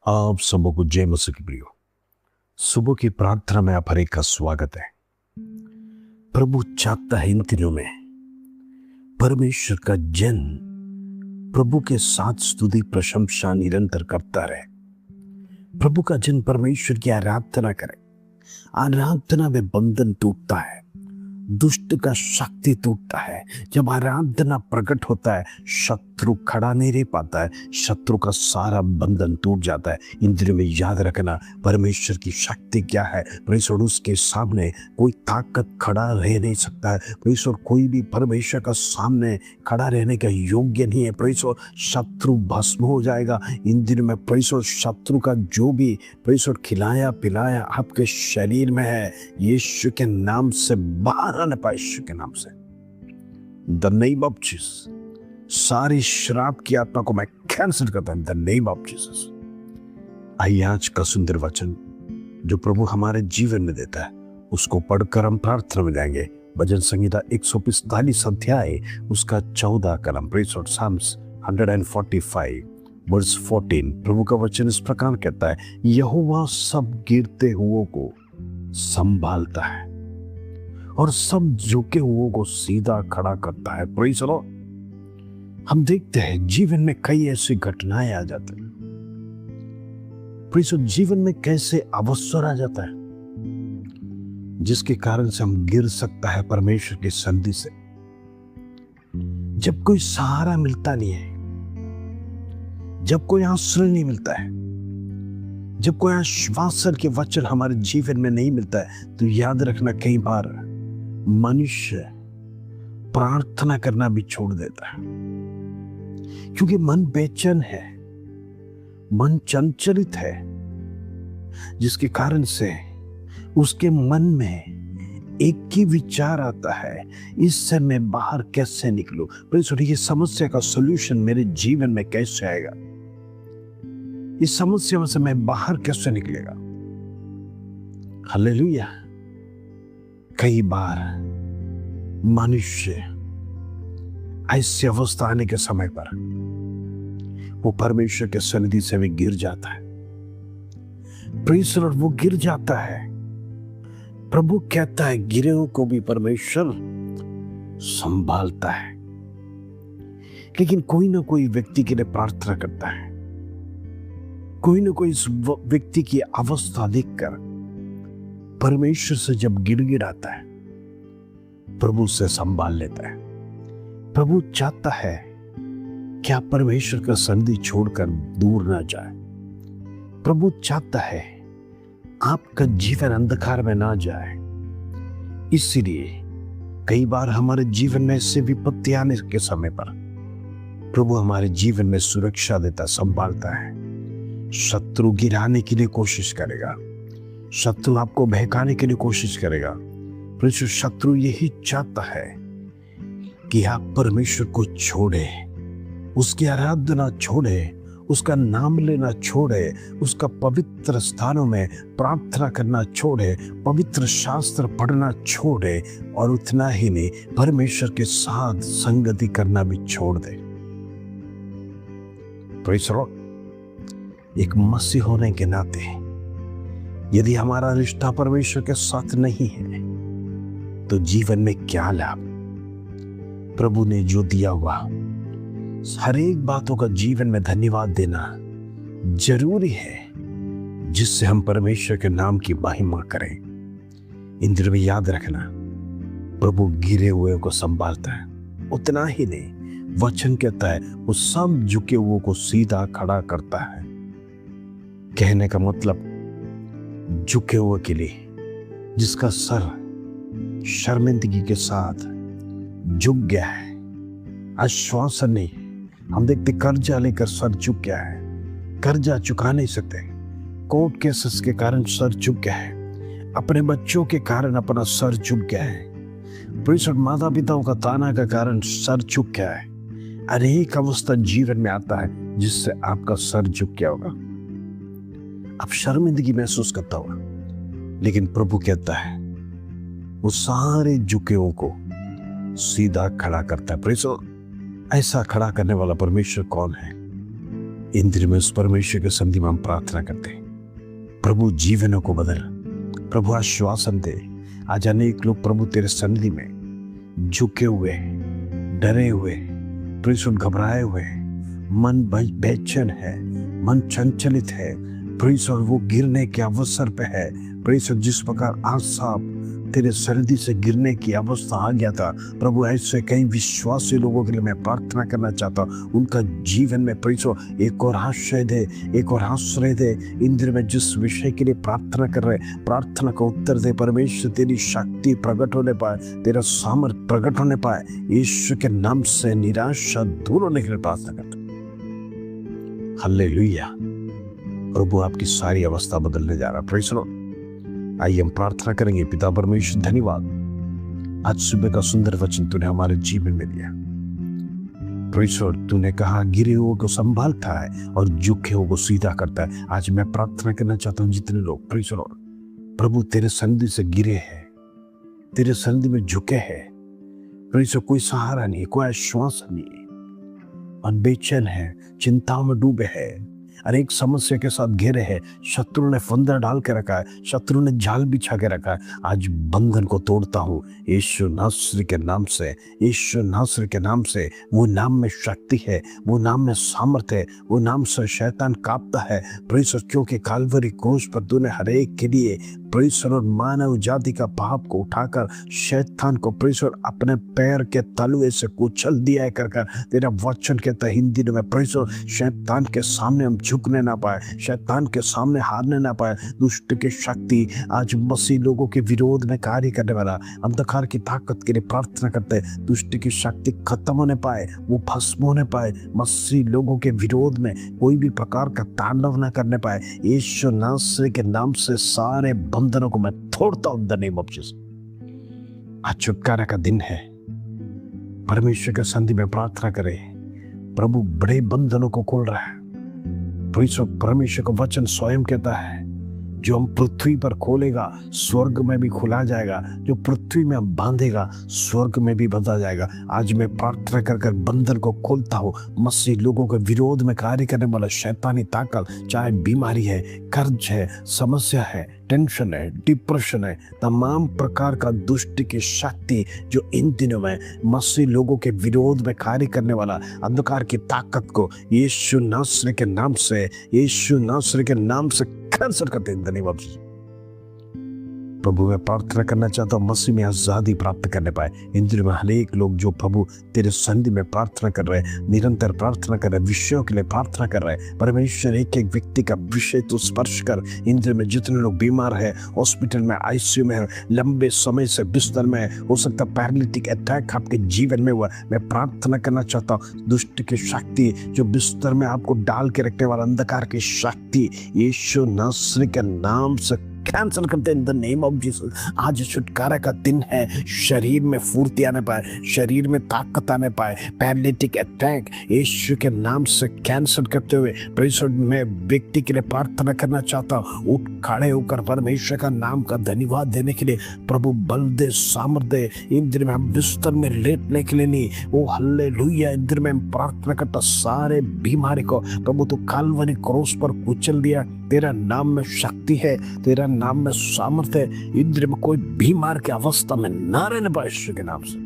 आप सबों को जय मसीह की प्रियो। सुबह की प्रार्थना में आप हर एक का स्वागत है। प्रभु चाहता है इन दिनों में परमेश्वर का जन प्रभु के साथ स्तुति प्रशंसा निरंतर करता रहे। प्रभु का जन परमेश्वर की आराधना करे। आराधना में बंधन टूटता है, दुष्ट का शक्ति टूटता है। जब आराधना प्रकट होता है, शत्रु खड़ा नहीं रह पाता है, शत्रु का सारा बंधन टूट जाता है। इन दिनों में याद रखना परमेश्वर की शक्ति क्या है। परमेश्वर उसके सामने कोई ताकत खड़ा रह नहीं सकता है। परमेश्वर कोई भी परमेश्वर का सामने खड़ा रहने का योग्य नहीं है। परमेश्वर शत्रु भस्म हो जाएगा। इन दिनों में परमेश्वर शत्रु का जो भी परमेश्वर खिलाया पिलाया आपके शरीर में है, यीशु के नाम से बाहर आने पाए। यीशु के नाम से द नेम ऑफ जीसस सारी शराब की आत्मा को मैं कैंसिल करता हूं द नेम ऑफ जीसस। आइए आज का सुंदर वचन जो प्रभु हमारे जीवन में देता है उसको पढ़कर हम प्रार्थना में जाएंगे। भजन संहिता 145 अध्याय उसका 14 कलम प्रेज़ साम्स 145 वर्स 14। प्रभु का वचन इस प्रकार कहता है, यहोवा सब गिरते हुओं को संभालता है और सब झुके हुओं को सीधा खड़ा करता है। Praise the Lord. हम देखते हैं जीवन में कई ऐसी घटनाएं आ जाती हैं। प्रेज़ जीवन में कैसे अवसर आ जाता है जिसके कारण से हम गिर सकता है परमेश्वर की संधि से। जब कोई सहारा मिलता नहीं है, जब कोई आश्रय नहीं मिलता है, जब कोई आश्वासन के वचन हमारे जीवन में नहीं मिलता है, तो याद रखना कई बार मनुष्य प्रार्थना करना भी छोड़ देता है, क्योंकि मन बेचैन है, मन चंचलित है, जिसके कारण से उसके मन में एक ही विचार आता है, इससे मैं बाहर कैसे निकलूं। पर ये समस्या का सॉल्यूशन मेरे जीवन में कैसे आएगा, इस समस्या से मैं बाहर कैसे निकलेगा। हालेलुया। कई बार मनुष्य ऐसी अवस्था आने के समय पर वो परमेश्वर के सन्निधि से भी गिर जाता है। Praise the Lord. वो गिर जाता है। प्रभु कहता है गिरे हुओं को भी परमेश्वर संभालता है। लेकिन कोई ना कोई व्यक्ति के लिए प्रार्थना करता है, कोई ना कोई इस व्यक्ति की अवस्था देखकर परमेश्वर से जब गिड़गिड़ाता है, प्रभु से संभाल लेता है। प्रभु चाहता है कि आप परमेश्वर का सन्निधि छोड़कर दूर ना जाए। प्रभु चाहता है आपका जीवन अंधकार में ना जाए। इसलिए कई बार हमारे जीवन में ऐसे विपत्ति आने के समय पर प्रभु हमारे जीवन में सुरक्षा देता, संभालता है। शत्रु गिराने के लिए कोशिश करेगा, शत्रु आपको बहकाने के लिए कोशिश करेगा। परंतु शत्रु यही चाहता है कि आप परमेश्वर को छोड़े, उसकी आराधना छोड़े, उसका नाम लेना छोड़े, उसका पवित्र स्थानों में प्रार्थना करना छोड़े, पवित्र शास्त्र पढ़ना छोड़े, और उतना ही नहीं परमेश्वर के साथ संगति करना भी छोड़ दे। Praise the Lord. एक मसीह होने के नाते यदि हमारा रिश्ता परमेश्वर के साथ नहीं है तो जीवन में क्या लाभ। प्रभु ने जो दिया हुआ हर एक बातों का जीवन में धन्यवाद देना जरूरी है, जिससे हम परमेश्वर के नाम की महिमा करें। इन दिनों में याद रखना प्रभु गिरे हुए को संभालता है। उतना ही नहीं, वचन कहता है वो सब झुके हुए को सीधा खड़ा करता है। कहने का मतलब झुके हुए के लिए जिसका सर शर्मिंदगी के साथ झुक गया है, आश्वासन नहीं। हम देखते कर्जा लेकर सर झुक गया है, कर्जा चुका नहीं सकते, कोर्ट केसेस के कारण सर झुक गया है, अपने बच्चों के कारण अपना सर झुक गया है, प्रेषित माता पिताओं का ताना का कारण सर झुक गया है। अनेक अवस्था जीवन में आता है जिससे आपका सर झुक गया होगा, आप शर्मिंदगी महसूस करता होगा। लेकिन प्रभु कहता है वो सारे झुकेओं को सीधा खड़ा करता है। प्रेषित ऐसा खड़ा करने वाला परमेश्वर कौन है? इन दिनों में उस परमेश्वर के संधि में हम प्रार्थना करते हैं, प्रभु जीवनों को बदल, प्रभु आश्वासन दे। आज अनेक लोग प्रभु तेरे सन्निधि में झुके हुए, डरे हुए, प्रभु घबराए हुए, मन बेचैन है, मन चंचलित है, प्रभु वो गिरने के अवसर पे है। प्रभु जिस प्रकार आसा तेरे सन्निधि से गिरने की अवस्था आ गया था, प्रभु ऐसे कई विश्वासी लोगों के लिए मैं प्रार्थना करना चाहता हूँ। उनका जीवन में प्रभु एक और आश्रय दे, एक और आश्रय दे। इन दिनों में जिस विषय के लिए प्रार्थना कर रहे, प्रार्थना का उत्तर दे। परमेश्वर तेरी शक्ति प्रकट होने पाए, तेरा सामर्थ प्रकट होने पाए। यीशु के नाम से निराशा दूर होने के लिए प्रार्थना करता हूँ। हालेलुया। प्रभु आपकी सारी अवस्था बदलने जा रहा है। Praise the Lord. आइए हम प्रार्थना करेंगे। पिता परमेश्वर धन्यवाद, आज सुबह का सुंदर वचन तूने हमारे जीवन में दिया। Praise the Lord. तूने कहा गिरे हुए को संभालता है और झुके हुए को सीधा करता है। आज मैं प्रार्थना करना चाहता हूँ जितने लोग प्रेज़ द लॉर्ड प्रभु तेरे सन्निधि से गिरे हैं, तेरे सन्निधि में झुके हैं, प्रेज़ कोई सहारा नहीं, कोई आश्वासन नहीं, मन बेचैन है, चिंताओं में डूबे हैं, अनेक समस्या के साथ घेरे हैं, शत्रु ने फंदा डाल के रखा है, शत्रु ने जाल बिछा के रखा है। आज बंधन को तोड़ता हूँ यीशु नासरी के नाम से, यीशु नासरी के नाम से। वो नाम में शक्ति है, वो नाम में सामर्थ्य है, वो नाम से शैतान कांपता है। प्रेस क्योंकि काल्वरी क्रूस पर तूने हर एक के लिए प्रेस और मानव जाति का पाप को उठाकर शैतान को प्रेस और अपने पैर के तलवे से कुचल दिया है। कर तेरा वचन कहता है इन दिनों में प्रेस शैतान के सामने हम झुकने ना पाए, शैतान के सामने हारने ना पाए। दुष्ट की शक्ति आज मसीह लोगों के विरोध में कार्य करने वाला अंधकार की ताकत के लिए प्रार्थना करते हैं। दुष्ट की शक्ति खत्म होने पाए, वो भस्म होने पाए, मसीह लोगों के विरोध में कोई भी प्रकार का तांडव ना करने पाए। यीशु नासरी के नाम से सारे बंधनों को मैं तोड़ता हूं इन द नेम ऑफ जीसस। आज छुटकारा का दिन है। परमेश्वर के संधि में प्रार्थना करें। प्रभु बड़े बंधनों को खोल रहा है। परमेश्वर का वचन स्वयं कहता है जो हम पृथ्वी पर खोलेगा स्वर्ग में भी खुला जाएगा, जो पृथ्वी में हम बांधेगा स्वर्ग में भी बंधा जाएगा। आज मैं प्रार्थना कर कर बंधन को खोलता हूँ। मसीह लोगों के विरोध में कार्य करने वाला शैतानी ताकत, चाहे बीमारी है, कर्ज है, समस्या है, टेंशन है, डिप्रेशन है, तमाम प्रकार का दुष्ट की शक्ति जो इन दिनों में मसीह लोगों के विरोध में कार्य करने वाला अंधकार की ताकत को यीशु नासरी के नाम से, यीशु नासरी के नाम से कैंसल करते हैं in the name of Jesus. प्रभु मैं प्रार्थना करना चाहता हूँ मसीह में आजादी प्राप्त करने पाए। इन दिनों में अनेक लोग जो प्रभु तेरे सन्निधि में प्रार्थना कर रहे हैं, निरंतर प्रार्थना कर रहे हैं, विषयों के लिए प्रार्थना कर रहे हैं। परमेश्वर एक एक व्यक्ति का विषय तो स्पर्श कर। इन दिनों में जितने लोग बीमार है, हॉस्पिटल में, आईसीयू में, लंबे समय से बिस्तर में, हो सकता है पैरालिटिक अटैक आपके जीवन में हुआ, मैं प्रार्थना करना चाहता हूँ दुष्ट की शक्ति जो बिस्तर में आपको डाल के रखने वाला अंधकार की शक्ति यीशु नासरी के नाम से कैंसल करते हैं in the name of Jesus. आज छुटकारा का दिन है। शरीर में फुर्ती आने पाए, शरीर में ताकत आने पाए, पैरालिटिक अटैक यीशु के नाम से कैंसल करते हुए प्रभु मैं व्यक्ति के लिए प्रार्थना करना चाहता हूँ। उठ खड़े होकर परमेश्वर का नाम का धन्यवाद देने के लिए प्रभु बल दे, सामर्थ दे। इन दिन में हम बिस्तर में लेटने के लिए नहीं, वो हालेलुया। इन दिन में हम प्रार्थना करता सारे बीमारी को प्रभु तो काल्वरी क्रूस पर कुचल दिया। तेरा नाम में शक्ति है, तेरा नाम में सामर्थ्य है। इंद्र में कोई बीमार की अवस्था में ना रहने पाए यीशु के नाम से।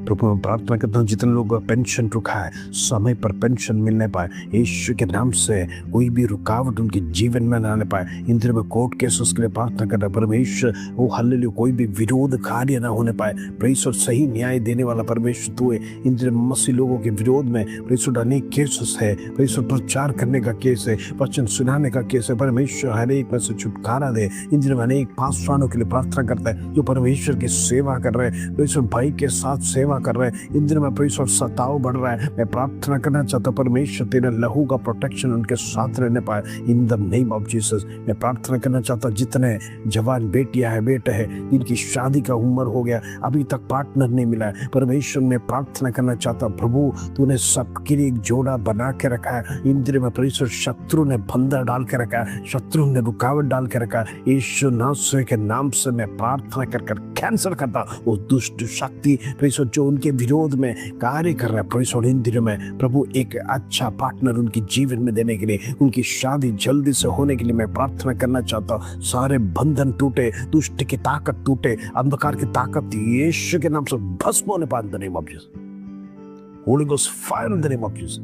प्रभु मैं प्रार्थना करता हूँ जितने लोग पेंशन रुका है समय पर पेंशन मिलने पाए यीशु के नाम से। कोई भी रुकावट उनके जीवन में ना आने पाए। इन दिनों में कोर्ट केसेस के लिए प्रार्थना करना परमेश्वर वो हालेलुया कोई भी विरोध कार्य ना होने पाए। परमेश्वर सही न्याय देने वाला परमेश्वर तू है। इन दिनों में मसीह लोगों के विरोध में परमेश्वर अनेक केसेस है। परमेश्वर प्रचार करने का केस है, वचन सुनाने का केस है। परमेश्वर हर एक में से छुटकारा दे। इन दिनों में अनेक पासवानों के लिए प्रार्थना करता है जो परमेश्वर की सेवा कर रहे हैं, परमेश्वर भाई के साथ सेवा कर रहे हैं। इन दिनों में परमेश्वर सताव बढ़ रहा है। मैं प्रार्थना करना चाहता हूं परमेश्वर तेरे लहू का प्रोटेक्शन उनके साथ रहने पाए इन द नेम ऑफ जीसस। मैं प्रार्थना करना चाहता हूं जितने जवान बेटियां हैं, बेटे हैं, जिनकी शादी का उम्र हो गया, अभी तक पार्टनर नहीं मिला है, परमेश्वर में प्रार्थना करना चाहता हूं प्रभु तूने सबके लिए एक जोड़ा बना के रखा है। इन दिनों में परमेश्वर शत्रु ने बंधन डाल के रखा है, शत्रु ने रुकावट डाल के रखा है। यीशु नासरी के नाम से मैं प्रार्थना कर कैंसिल करता वो दुष्ट शक्ति परमेश्वर जो जो उनके विरोध में कार्य कर रहा है, प्रभु इन दिनों में प्रभु एक अच्छा पार्टनर उनके जीवन में देने के लिए, उनकी शादी जल्दी से होने के लिए मैं प्रार्थना करना चाहता हूँ। सारे बंधन टूटे, दुष्ट की ताकत टूटे, अंधकार की ताकत यीशु के नाम से भस्म होने पाए इन the name of Jesus. Holi ghost fire in the name of Jesus.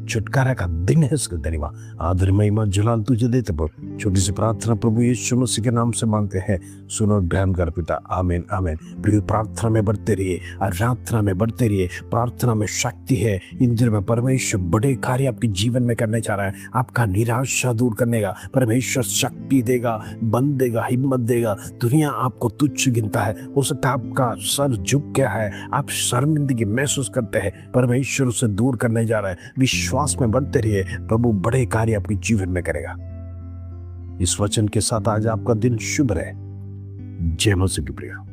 छुटकारा का दिन है इसका धन्यवाद, आदर महिमा जलाल तुझे देते प्रभु। छोटी सी प्रार्थना प्रभु यीशु मसीह के नाम से मांगते हैं, सुनो ग्रहण कर पिता, आमीन आमीन। प्रभु प्रार्थना में बढ़ते रहिए, आराधना में बढ़ते रहिए, प्रार्थना में शक्ति है। इन दिनों में परमेश्वर बड़े कार्य आपके जीवन में करने चाह रहा है। आपका निराशा दूर करने का परमेश्वर शक्ति देगा, बल देगा, हिम्मत देगा। दुनिया आपको तुच्छ गिनता है, हो सकता है आपका सर झुक गया है, आप शर्मिंदगी महसूस करते हैं, परमेश्वर उसे दूर करने जा रहा है। विश्वास में बढ़ते रहिए, प्रभु बड़े कार्य आपके जीवन में करेगा। इस वचन के साथ आज आपका दिन शुभ रहे। जय मसीह की प्रिय।